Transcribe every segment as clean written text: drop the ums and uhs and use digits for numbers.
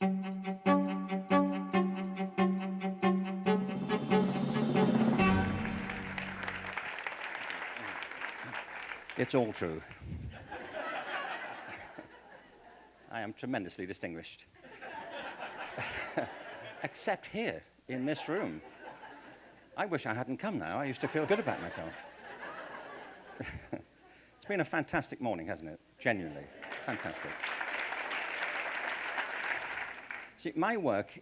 It's all true. I am tremendously distinguished. Except here, in this room. I wish I hadn't come now. I used to feel good about myself. It's been a fantastic morning, hasn't it? Genuinely. Fantastic. See, my work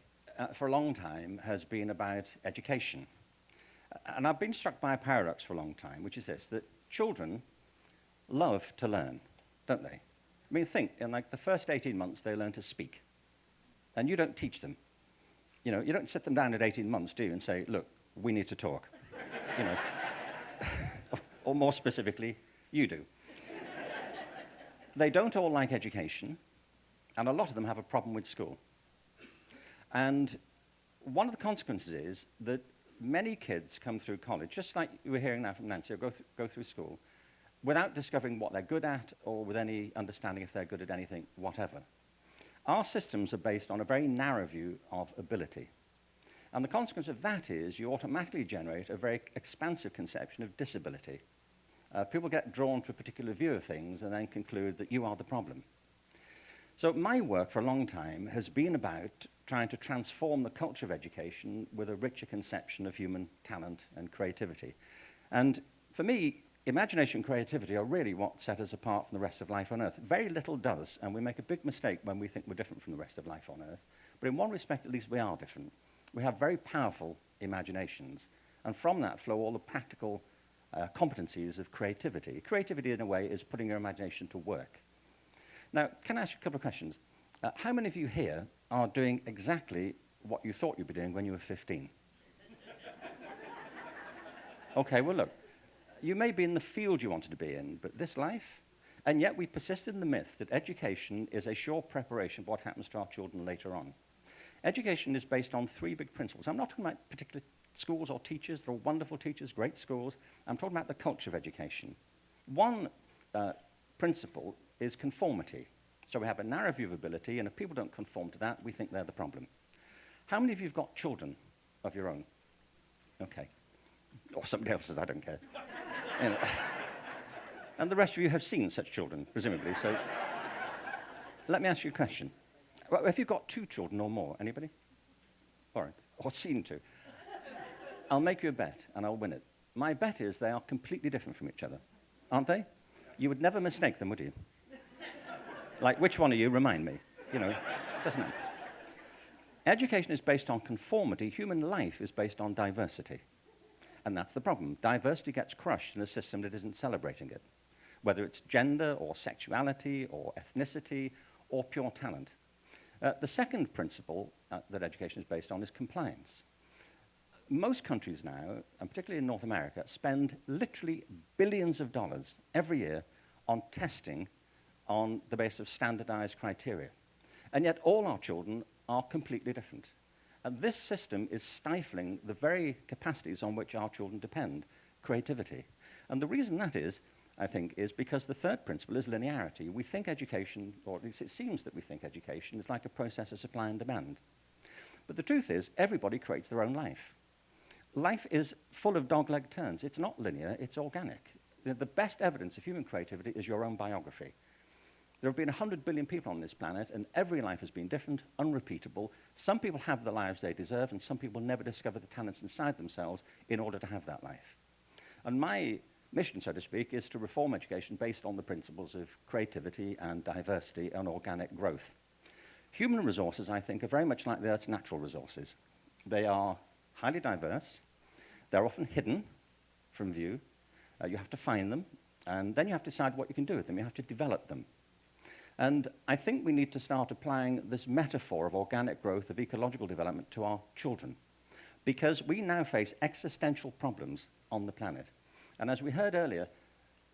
for a long time has been about education. And I've been struck by a paradox for a long time, which is this, that children love to learn, don't they? I mean, think, in like the first 18 months, they learn to speak. And you don't teach them. You know, you don't sit them down at 18 months, do you, and say, look, we need to talk. You know. Or more specifically, you do. They don't all like education, and a lot of them have a problem with school. And one of the consequences is that many kids come through college, just like you were hearing now from Nancy, or go through school, without discovering what they're good at or with any understanding if they're good at anything, whatever. Our systems are based on a very narrow view of ability. And the consequence of that is you automatically generate a very expansive conception of disability. People get drawn to a particular view of things and then conclude that you are the problem. So my work for a long time has been about trying to transform the culture of education with a richer conception of human talent and creativity. And for me, imagination and creativity are really what set us apart from the rest of life on Earth. Very little does, and we make a big mistake when we think we're different from the rest of life on Earth. But in one respect, at least, we are different. We have very powerful imaginations, and from that flow all the practical competencies of creativity. Creativity, in a way, is putting your imagination to work. Now, can I ask you a couple of questions? How many of you here are doing exactly what you thought you'd be doing when you were 15? Okay, well, look. You may be in the field you wanted to be in, but this life? And yet we persist in the myth that education is a sure preparation for what happens to our children later on. Education is based on three big principles. I'm not talking about particular schools or teachers. They're all wonderful teachers, great schools. I'm talking about the culture of education. One principle is conformity. So we have a narrow view of ability, and if people don't conform to that, we think they're the problem. How many of you have got children of your own? Okay. Or somebody else's, I don't care. You know. And the rest of you have seen such children, presumably. So let me ask you a question. Well, have you got 2 children or more? Anybody? All right. Or seen 2? I'll make you a bet, and I'll win it. My bet is they are completely different from each other. Aren't they? You would never mistake them, would you? Like, which one of you? Remind me. You know, doesn't it? Education is based on conformity. Human life is based on diversity. And that's the problem. Diversity gets crushed in a system that isn't celebrating it, whether it's gender or sexuality or ethnicity or pure talent. The second principle that education is based on is compliance. Most countries now, and particularly in North America, spend literally billions of dollars every year on testing on the basis of standardized criteria. And yet all our children are completely different. And this system is stifling the very capacities on which our children depend, creativity. And the reason that is, I think, is because the third principle is linearity. We think education, or at least it seems that we think education, is like a process of supply and demand. But the truth is, everybody creates their own life. Life is full of dog-leg turns. It's not linear, it's organic. The best evidence of human creativity is your own biography. There have been 100 billion people on this planet, and every life has been different, unrepeatable. Some people have the lives they deserve, and some people never discover the talents inside themselves in order to have that life. And my mission, so to speak, is to reform education based on the principles of creativity and diversity and organic growth. Human resources, I think, are very much like the Earth's natural resources. They are highly diverse. They're often hidden from view. You have to find them, and then you have to decide what you can do with them. You have to develop them. And I think we need to start applying this metaphor of organic growth, of ecological development to our children, because we now face existential problems on the planet. And as we heard earlier,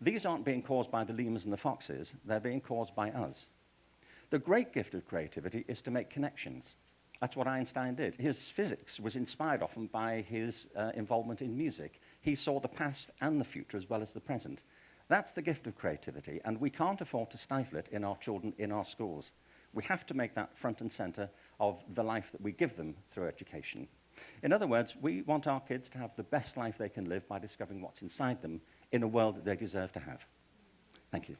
these aren't being caused by the lemurs and the foxes, they're being caused by us. The great gift of creativity is to make connections. That's what Einstein did. His physics was inspired often by his involvement in music. He saw the past and the future as well as the present. That's the gift of creativity, and we can't afford to stifle it in our children, in our schools. We have to make that front and center of the life that we give them through education. In other words, we want our kids to have the best life they can live by discovering what's inside them in a world that they deserve to have. Thank you.